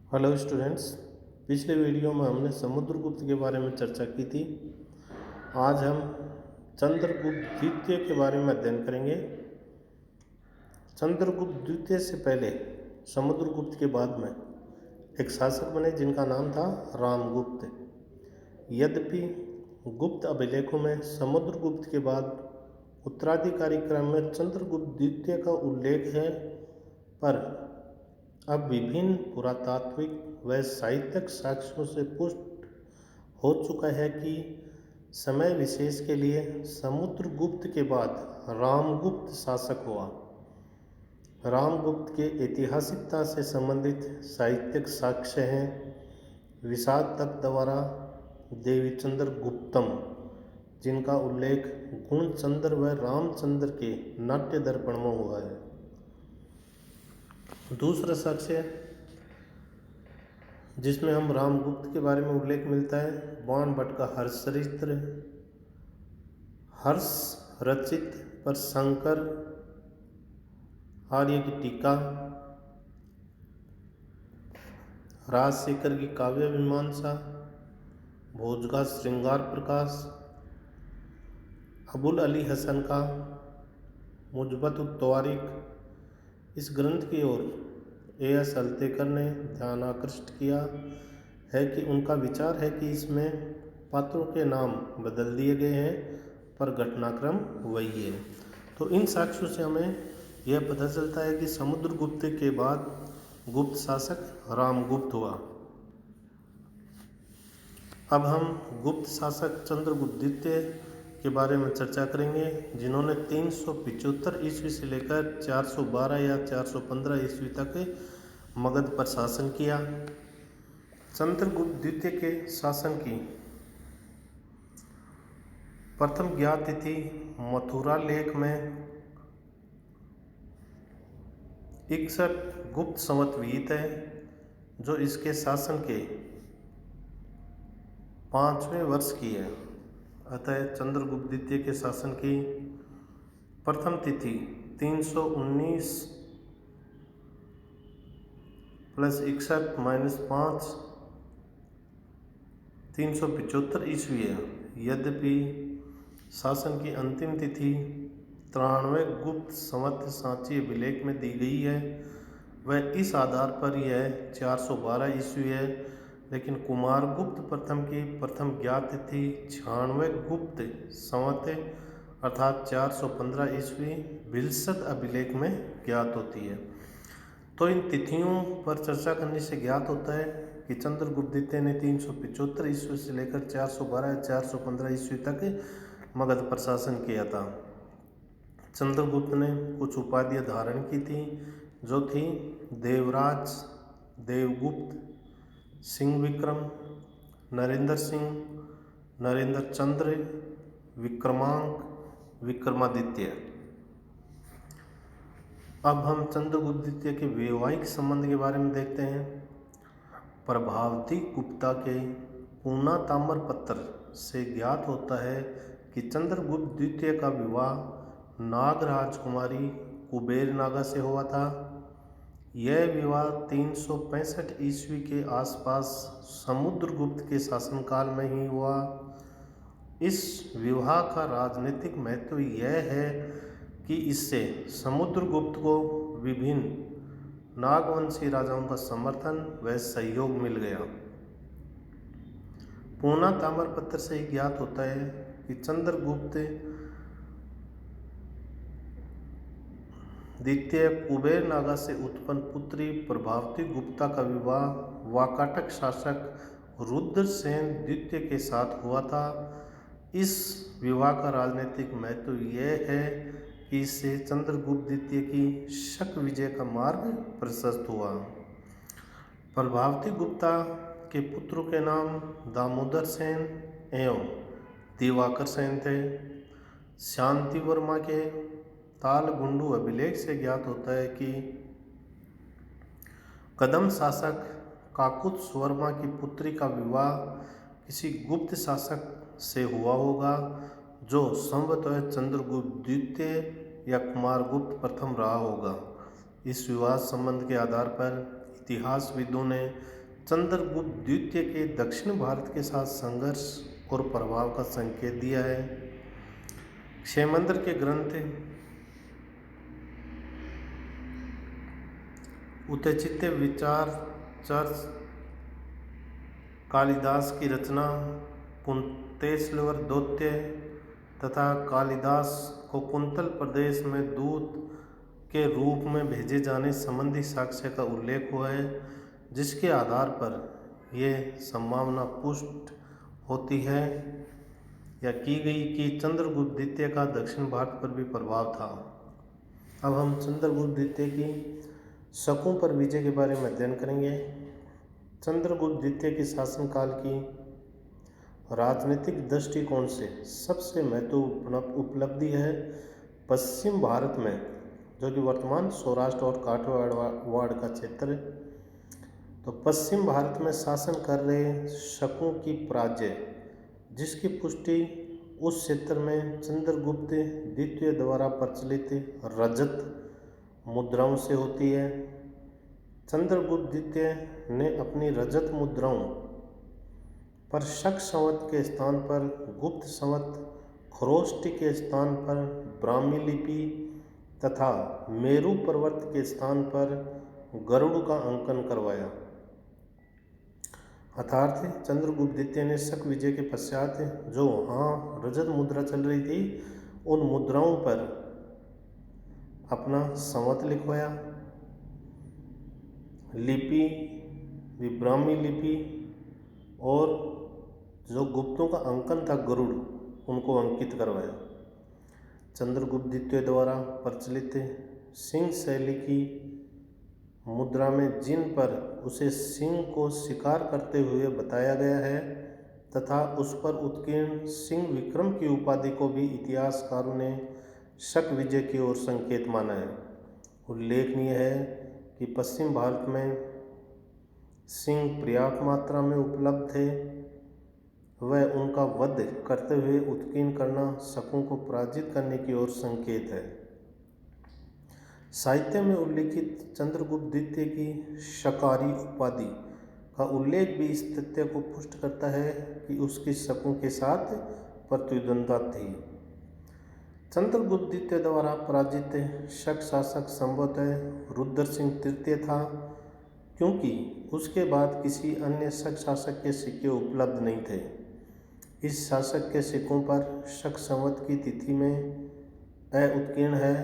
Hello students. पिछले video में हमने समुद्रगुप्त के बारे में चर्चा की थी। आज हम चंद्रगुप्त द्वितीय के बारे में अध्ययन करेंगे। चंद्रगुप्त द्वितीय से पहले समुद्रगुप्त के बाद में एक शासक बने जिनका नाम था रामगुप्त। यद्यपि गुप्त अभिलेखों में समुद्रगुप्त के बाद उत्तराधिकारी क्रम में चंद्रगुप्त द्वितीय का उल्लेख है, पर अब विभिन्न पुरातात्विक व साहित्यिक साक्ष्यों से पुष्ट हो चुका है कि समय विशेष के लिए समुद्रगुप्त के बाद रामगुप्त शासक हुआ। रामगुप्त के ऐतिहासिकता से संबंधित साहित्यिक साक्ष्य हैं विषाद तक द्वारा देवीचंद्र गुप्तम, जिनका उल्लेख गुणचंद्र व रामचंद्र के नाट्य दर्पण में हुआ है। दूसरा साक्ष्य जिसमें हम रामगुप्त के बारे में उल्लेख मिलता है बाणभट्ट का हर्षचरित्र, हर्ष रचित पर शंकर आर्य की टीका, राजशेखर की काव्य मीमांसा, भोज का श्रृंगार प्रकाश, अबुल अली हसन का मुजबत तवारीख। इस ग्रंथ की ओर A.S. अल्तेकर ने ध्यान आकृष्ट किया है कि उनका विचार है कि इसमें पात्रों के नाम बदल दिए गए हैं पर घटनाक्रम वही है। तो इन साक्ष्यों से हमें यह पता चलता है कि समुद्रगुप्त के बाद गुप्त शासक रामगुप्त हुआ। अब हम गुप्त शासक चंद्रगुप्त द्वितीय के बारे में चर्चा करेंगे, जिन्होंने 375 ईस्वी से लेकर 412 या 415 ईस्वी तक मगध पर शासन किया। चंद्रगुप्त द्वितीय के शासन की प्रथम ज्ञात तिथि मथुरा लेख में 61 गुप्त संवत विहित है, जो इसके शासन के 5वें वर्ष की है। अतः चंद्रगुप्त द्वितीय के शासन की प्रथम तिथि 319 प्लस 61 माइनस 5 375 ईस्वी है। यद्यपि शासन की अंतिम तिथि 93 गुप्त संवत सांची अभिलेख में दी गई है, वह इस आधार पर यह 412 ईस्वी है, लेकिन कुमारगुप्त प्रथम की प्रथम ज्ञात तिथि 96 गुप्त संवत अर्थात 415 ईस्वी विलसत अभिलेख में ज्ञात होती है। तो इन तिथियों पर चर्चा करने से ज्ञात होता है कि चंद्रगुप्त द्वितीय ने 375 ईस्वी से लेकर 412 या 415 ईस्वी तक मगध पर शासन किया था। चंद्रगुप्त ने कुछ उपाधियां धारण की थी, जो थी देवराज, देवगुप्त, सिंह विक्रम, नरेंद्र सिंह, नरेंद्र चंद्र, विक्रमांक, विक्रमादित्य। अब हम चंद्रगुप्त द्वितीय के वैवाहिक संबंध के बारे में देखते हैं। प्रभावती गुप्ता के पूना ताम्र पत्र से ज्ञात होता है कि चंद्रगुप्त द्वितीय का विवाह नाग राजकुमारी कुबेर नागा से हुआ था। यह विवाह 365 ईस्वी के आसपास समुद्रगुप्त के शासनकाल में ही हुआ। इस विवाह का राजनीतिक महत्व यह है कि इससे समुद्रगुप्त को विभिन्न नागवंशी राजाओं का समर्थन व सहयोग मिल गया। पूना ताम्रपत्र से ही ज्ञात होता है कि चंद्रगुप्त द्वितीय कुबेर नागा से उत्पन्न पुत्री प्रभावती गुप्ता का विवाह वाकाटक शासक रुद्रसेन द्वितीय के साथ हुआ था। इस विवाह का राजनीतिक महत्व यह है कि इससे चंद्रगुप्त द्वितीय की शक विजय का मार्ग प्रशस्त हुआ। प्रभावती गुप्ता के पुत्रों के नाम दामोदर सेन एवं दिवाकर सेन थे। शांति वर्मा के तालगुंडू अभिलेख से ज्ञात होता है कि कदम शासक काकुत्स वर्मा की पुत्री का विवाह किसी गुप्त शासक से हुआ होगा, जो संभवतः चंद्रगुप्त द्वितीय या कुमारगुप्त प्रथम रहा होगा। इस विवाह संबंध के आधार पर इतिहासविदों ने चंद्रगुप्त द्वितीय के दक्षिण भारत के साथ संघर्ष और प्रभाव का संकेत दिया है। क्षेमंद्र के ग्रंथ उत्चित्य विचार चर्च, कालिदास की रचना कुंतेश्वर दौत्य तथा कालिदास को कुंतल प्रदेश में दूत के रूप में भेजे जाने संबंधी साक्ष्य का उल्लेख हुआ है, जिसके आधार पर यह संभावना पुष्ट होती है या की गई कि चंद्रगुप्त द्वितीय का दक्षिण भारत पर भी प्रभाव था। अब हम चंद्रगुप्त द्वितीय की शकों पर विजय के बारे में अध्ययन करेंगे। चंद्रगुप्त द्वितीय के शासनकाल की राजनीतिक दृष्टिकोण से सबसे महत्वपूर्ण उपलब्धि है पश्चिम भारत में, जो कि वर्तमान सौराष्ट्र और काठियावाड़ का क्षेत्र है, तो पश्चिम भारत में शासन कर रहे शकों की पराजय, जिसकी पुष्टि उस क्षेत्र में चंद्रगुप्त द्वितीय द्वारा प्रचलित रजत मुद्राओं से होती है। चंद्रगुप्त द्वितीय ने अपनी रजत मुद्राओं पर शक संवत के स्थान पर गुप्त संवत, खरोष्टी के स्थान पर ब्राह्मी लिपि तथा मेरू पर्वत के स्थान पर गरुड़ का अंकन करवाया। अर्थात चंद्रगुप्त द्वितीय ने शक विजय के पश्चात जो रजत मुद्रा चल रही थी, उन मुद्राओं पर अपना संवत लिखवाया। लिपि भी ब्राह्मी लिपि और जो गुप्तों का अंकन था गरुड़, उनको अंकित करवाया। चंद्रगुप्त द्वितीय द्वारा प्रचलित सिंह शैली की मुद्रा में जिन पर उसे सिंह को शिकार करते हुए बताया गया है तथा उस पर उत्कीर्ण सिंह विक्रम की उपाधि को भी इतिहासकारों ने शक विजय की ओर संकेत माना है। उल्लेखनीय है कि पश्चिम भारत में सिंह पर्याप्त मात्रा में उपलब्ध थे, वह उनका वध करते हुए उत्कीर्ण करना शकों को पराजित करने की ओर संकेत है। साहित्य में उल्लिखित चंद्रगुप्त द्वितीय की शकारी उपाधि का उल्लेख भी इस तथ्य को पुष्ट करता है कि उसकी शकों के साथ प्रतिद्वंद्विता थी। चंद्रगुप्त द्वितीय द्वारा पराजित शक शासक संभवतः रुद्र सिंह तृतीय था, क्योंकि उसके बाद किसी अन्य शक शासक के सिक्के उपलब्ध नहीं थे। इस शासक के सिक्कों पर शक संवत की तिथि में उत्कीर्ण है,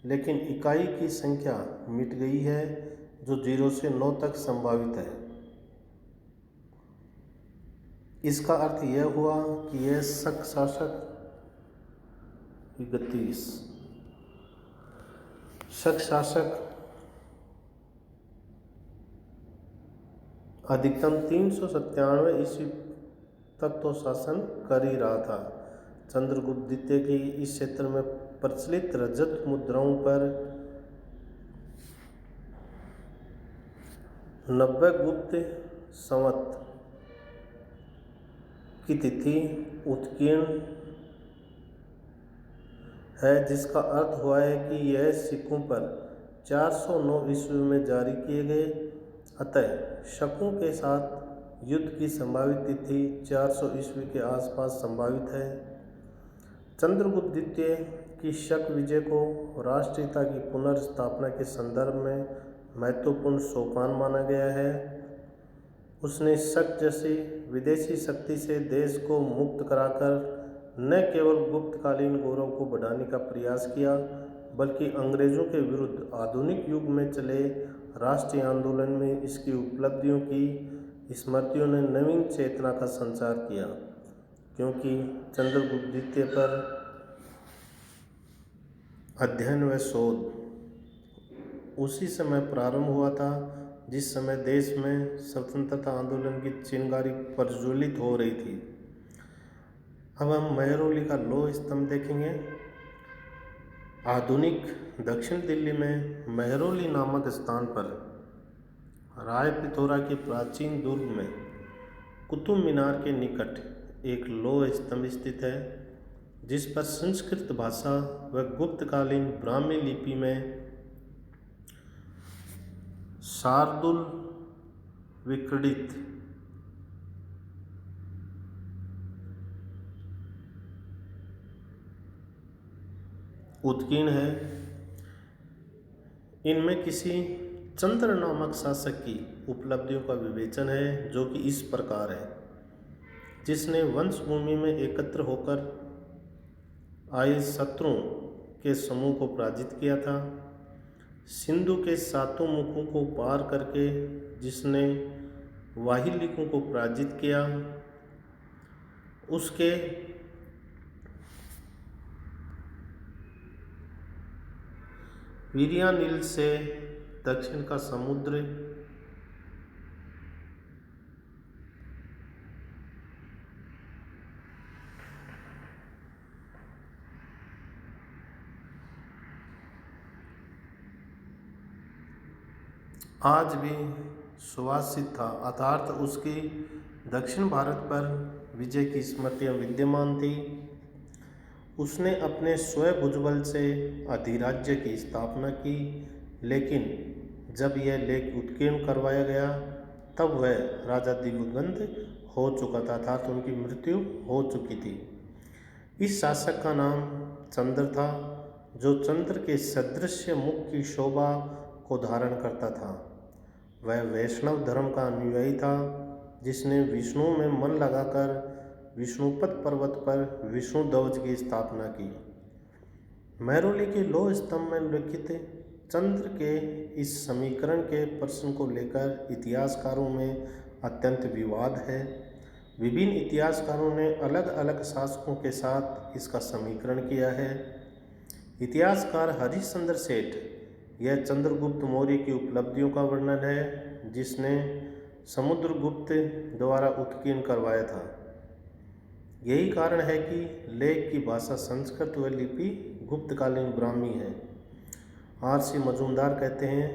लेकिन इकाई की संख्या मिट गई है, जो 0 से 9 तक संभावित है। इसका अर्थ यह हुआ कि यह शक शासक 31 शक शासक अधिकतम 397 ईस्वी तक तो शासन कर ही रहा था। चंद्रगुप्त द्वितीय की इस क्षेत्र में प्रचलित रजत मुद्राओं पर 90 गुप्त संवत की तिथि उत्कीर्ण है, जिसका अर्थ हुआ है कि यह सिक्कों पर 409 ईस्वी में जारी किए गए। अतः शकों के साथ युद्ध की संभावित तिथि 400 ईस्वी के आसपास संभावित है। चंद्रगुप्त द्वितीय की शक विजय को राष्ट्रीयता की पुनर्स्थापना के संदर्भ में महत्वपूर्ण सोपान माना गया है। उसने शक जैसी विदेशी शक्ति से देश को मुक्त कराकर न केवल गुप्तकालीन गौरव को बढ़ाने का प्रयास किया, बल्कि अंग्रेजों के विरुद्ध आधुनिक युग में चले राष्ट्रीय आंदोलन में इसकी उपलब्धियों की स्मृतियों ने नवीन चेतना का संचार किया। क्योंकि चंद्रगुप्त द्वितीय पर अध्ययन व शोध उसी समय प्रारंभ हुआ था जिस समय देश में स्वतंत्रता आंदोलन की चिंगारी प्रज्वलित हो रही थी। अब हम मेहरौली का लौह स्तंभ देखेंगे। आधुनिक दक्षिण दिल्ली में मेहरौली नामक स्थान पर राय पिथौरा के प्राचीन दुर्ग में कुतुब मीनार के निकट एक लौह स्तंभ स्थित है, जिस पर संस्कृत भाषा व गुप्तकालीन ब्राह्मी लिपि में शार्दुल विक्रीडित, उत्कीर्ण है। इनमें किसी चंद्र नामक शासक की उपलब्धियों का विवेचन है, जो कि इस प्रकार है। जिसने वंश भूमि में एकत्र होकर आए शत्रुओं के समूह को पराजित किया था। सिंधु के सातों मुखों को पार करके जिसने वाहिलिकों को पराजित किया, उसके वीर्यानिल से दक्षिण का समुद्र आज भी सुवासित था, अर्थात उसकी दक्षिण भारत पर विजय की स्मृतियाँ विद्यमान थी। उसने अपने स्वयं भुजबल से अधिराज्य की स्थापना की, लेकिन जब यह लेख उत्कीर्ण करवाया गया तब वह राजा दिवंगत हो चुका था, अर्थात उनकी मृत्यु हो चुकी थी। इस शासक का नाम चंद्र था, जो चंद्र के सदृश मुख की शोभा को धारण करता था। वह वैष्णव धर्म का अनुयायी था, जिसने विष्णु में मन लगाकर विष्णुपद पर्वत पर विष्णु ध्वज की स्थापना की। मेहरौली के लौह स्तंभ में लिखित चंद्र के इस समीकरण के प्रश्न को लेकर इतिहासकारों में अत्यंत विवाद है। विभिन्न इतिहासकारों ने अलग अलग शासकों के साथ इसका समीकरण किया है। इतिहासकार हरिश्चंद्र सेठ यह चंद्रगुप्त मौर्य की उपलब्धियों का वर्णन है, जिसने समुद्रगुप्त द्वारा उत्कीर्ण करवाया था। यही कारण है कि लेख की भाषा संस्कृत व लिपि गुप्तकालीन ब्राह्मी है। R.C. मजूमदार कहते हैं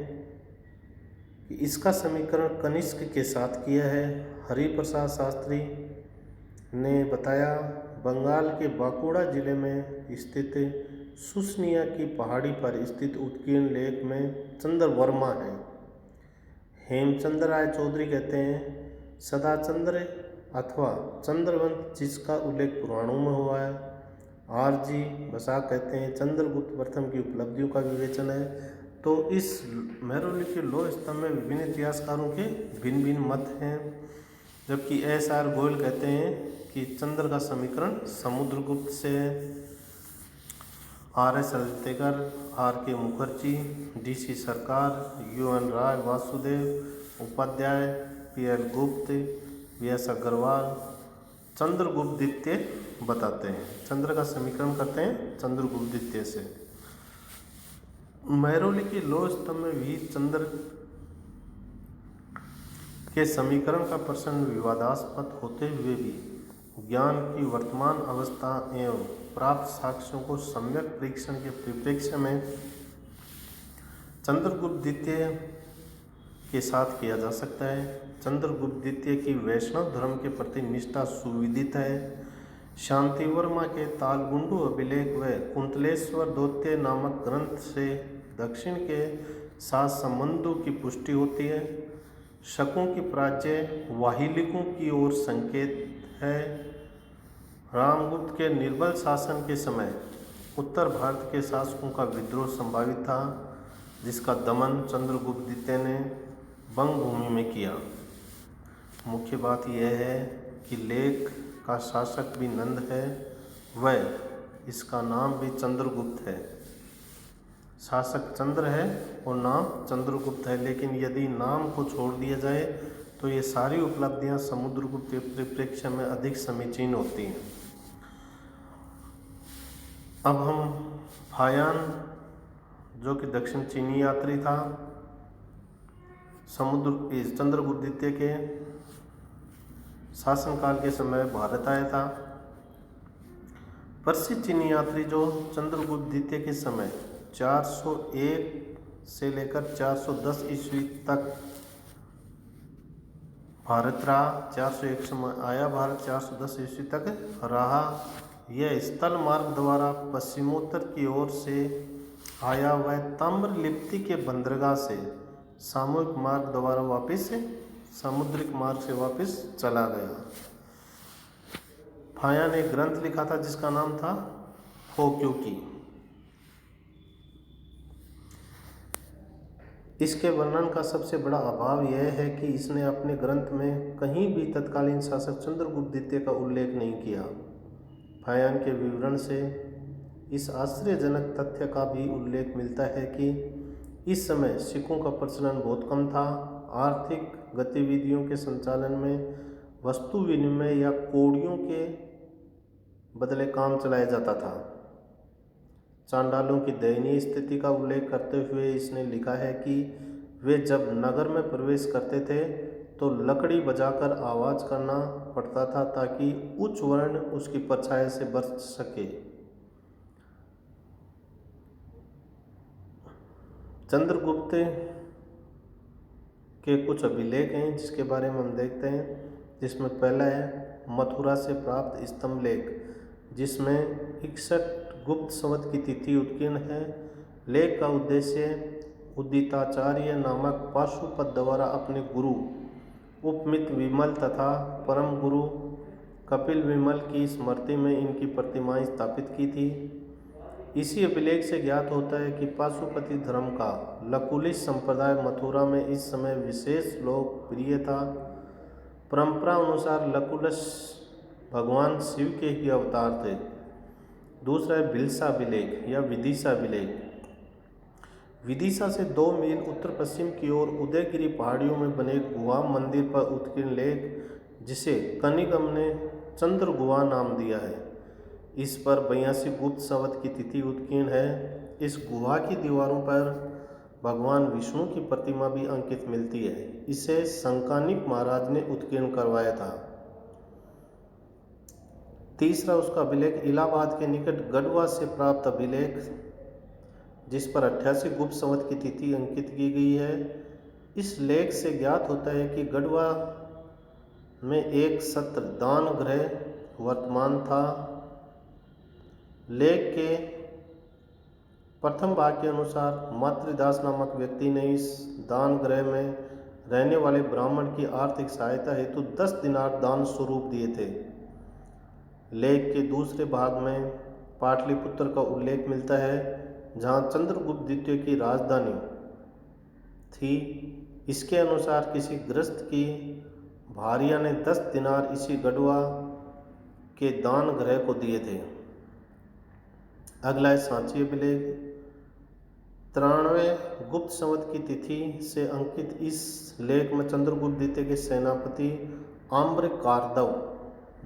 कि इसका समीकरण कनिष्क के साथ किया है। हरिप्रसाद शास्त्री ने बताया, बंगाल के बांकुड़ा जिले में स्थित सुसनिया की पहाड़ी पर स्थित उत्कीर्ण लेख में चंद्रवर्मा है। हेमचंद्र राय चौधरी कहते हैं, सदाचंद्र अथवा चंद्रवंश जिसका उल्लेख पुराणों में हुआ है। R.G. बसाक कहते हैं, चंद्रगुप्त प्रथम की उपलब्धियों का विवेचन है। तो इस मेहरौली के लौह स्तंभ में विभिन्न इतिहासकारों के भिन्न भिन्न मत हैं, जबकि S.R. गोयल कहते हैं कि चंद्र का समीकरण समुद्रगुप्त से है। R.S. Altekar, R.K. Mukherjee, D.C. सरकार, U.N. राय, वासुदेव उपाध्याय, P.L. गुप्त, V.S. अग्रवाल चंद्रगुप्त द्वितीय बताते हैं। चंद्र का समीकरण करते हैं चंद्रगुप्त द्वितीय से। मेहरौली के लौह स्तंभ में भी चंद्र के समीकरण का प्रश्न विवादास्पद होते हुए भी ज्ञान की वर्तमान अवस्था एवं प्राप्त साक्ष्यों को सम्यक परीक्षण के परिप्रेक्ष्य में चंद्रगुप्त द्वितीय के साथ किया जा सकता है। चंद्रगुप्त द्वितीय की वैष्णव धर्म के प्रति निष्ठा सुविदित है। शांतिवर्मा के तालगुंडू अभिलेख व कुंतलेश्वर दौत्य नामक ग्रंथ से दक्षिण के साथ संबंधों की पुष्टि होती है। शकों की प्राच्य वाहिलिकों की ओर संकेत है। रामगुप्त के निर्बल शासन के समय उत्तर भारत के शासकों का विद्रोह संभावित था, जिसका दमन चंद्रगुप्त द्वितीय ने बंग भूमि में किया। मुख्य बात यह है कि लेख का शासक भी नंद है, वह इसका नाम भी चंद्रगुप्त है। शासक चंद्र है और नाम चंद्रगुप्त है, लेकिन यदि नाम को छोड़ दिया जाए तो ये सारी उपलब्धियां समुद्रगुप्त के परिप्रेक्ष्य में अधिक समीचीन होती हैं। अब हम फायान, जो कि दक्षिण चीनी यात्री था, चंद्रगुप्त द्वितीय के शासनकाल के समय भारत आया था। प्रसिद्ध चीनी यात्री जो चंद्रगुप्त द्वितीय के समय 401 से लेकर 410 ईस्वी तक भारत रहा, 401 समय आया भारत, 410 ईस्वी तक रहा। यह स्थल मार्ग द्वारा पश्चिमोत्तर की ओर से आया हुआ ताम्रलिप्ति के बंदरगाह से सामूहिक मार्ग द्वारा वापस सामुद्रिक मार्ग से वापस चला गया। फाया ने ग्रंथ लिखा था जिसका नाम था होक्योकी। इसके वर्णन का सबसे बड़ा अभाव यह है कि इसने अपने ग्रंथ में कहीं भी तत्कालीन शासक चंद्रगुप्त द्वितीय का उल्लेख नहीं किया। फायान के विवरण से इस आश्चर्यजनक तथ्य का भी उल्लेख मिलता है कि इस समय सिक्कों का प्रचलन बहुत कम था। आर्थिक गतिविधियों के संचालन में वस्तु विनिमय या कौड़ियों के बदले काम चलाया जाता था। चांडालों की दयनीय स्थिति का उल्लेख करते हुए इसने लिखा है कि वे जब नगर में प्रवेश करते थे तो लकड़ी बजाकर आवाज़ करना पड़ता था ताकि उच्च वर्ण उसकी परछाई से बच सके। चंद्रगुप्त के कुछ अभिलेख हैं जिसके बारे में हम देखते हैं, जिसमें पहला है मथुरा से प्राप्त स्तंभ लेख, जिसमें 61 गुप्त संवत की तिथि उत्कीर्ण है। लेख का उद्देश्य उदिताचार्य नामक पाशुपत द्वारा अपने गुरु उपमित विमल तथा परम गुरु कपिल विमल की स्मृति में इनकी प्रतिमाएं स्थापित की थी। इसी अभिलेख से ज्ञात होता है कि पाशुपति धर्म का लकुलिश संप्रदाय मथुरा में इस समय विशेष लोकप्रिय था। परंपरा अनुसार लकुलिश भगवान शिव के ही अवतार थे। दूसरा है भिलसा अभिलेख या विदिशा अभिलेख। विदिशा से 2 मील उत्तर पश्चिम की ओर उदयगिरी पहाड़ियों में बने गुहा मंदिर पर उत्कीर्ण लेख, जिसे कनिगम ने चंद्र गुहा नाम दिया है। इस पर 82 गुप्त संवत की तिथि उत्कीर्ण है। इस गुहा की दीवारों पर भगवान विष्णु की प्रतिमा भी अंकित मिलती है। इसे संकानिक महाराज ने उत्कीर्ण करवाया था। तीसरा उसका अभिलेख इलाहाबाद के निकट गढ़वा से प्राप्त अभिलेख, जिस पर 88 गुप्त संवत की तिथि अंकित की गई है। इस लेख से ज्ञात होता है कि गढ़वा में एक सत्र दान गृह वर्तमान था। लेख के प्रथम भाग के अनुसार मातृदास नामक व्यक्ति ने इस दान गृह में रहने वाले ब्राह्मण की आर्थिक सहायता हेतु 10 दिनार दान स्वरूप दिए थे। लेख के दूसरे भाग में पाटलिपुत्र का उल्लेख मिलता है, जहां चंद्रगुप्त द्वितीय की राजधानी थी। इसके अनुसार किसी गृहस्थ की भार्या ने 10 दिनार इसी गढ़वा के दान गृह को दिए थे। अगला है सांची अभिलेख। 93 गुप्त संवत की तिथि से अंकित इस लेख में चंद्रगुप्त द्वितीय के सेनापति आम्रकार्दव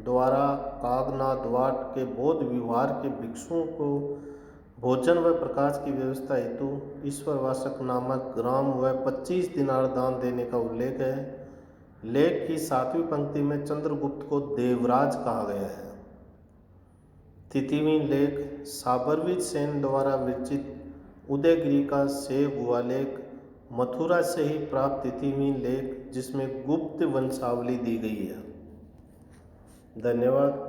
द्वारा कागनादवाट के बौद्ध विहार के भिक्षुओं को भोजन व प्रकाश की व्यवस्था हेतु ईश्वरवासक नामक ग्राम व 25 दिनार दान देने का उल्लेख है। लेख की 7वीं पंक्ति में चंद्रगुप्त को देवराज कहा गया है। तिथिवीं लेख साबरवीर सेन द्वारा विरचित उदयगिरी का सेव हुआ लेख, मथुरा से ही प्राप्त तिथिवीं लेख, जिसमें गुप्त वंशावली दी गई है। धन्यवाद।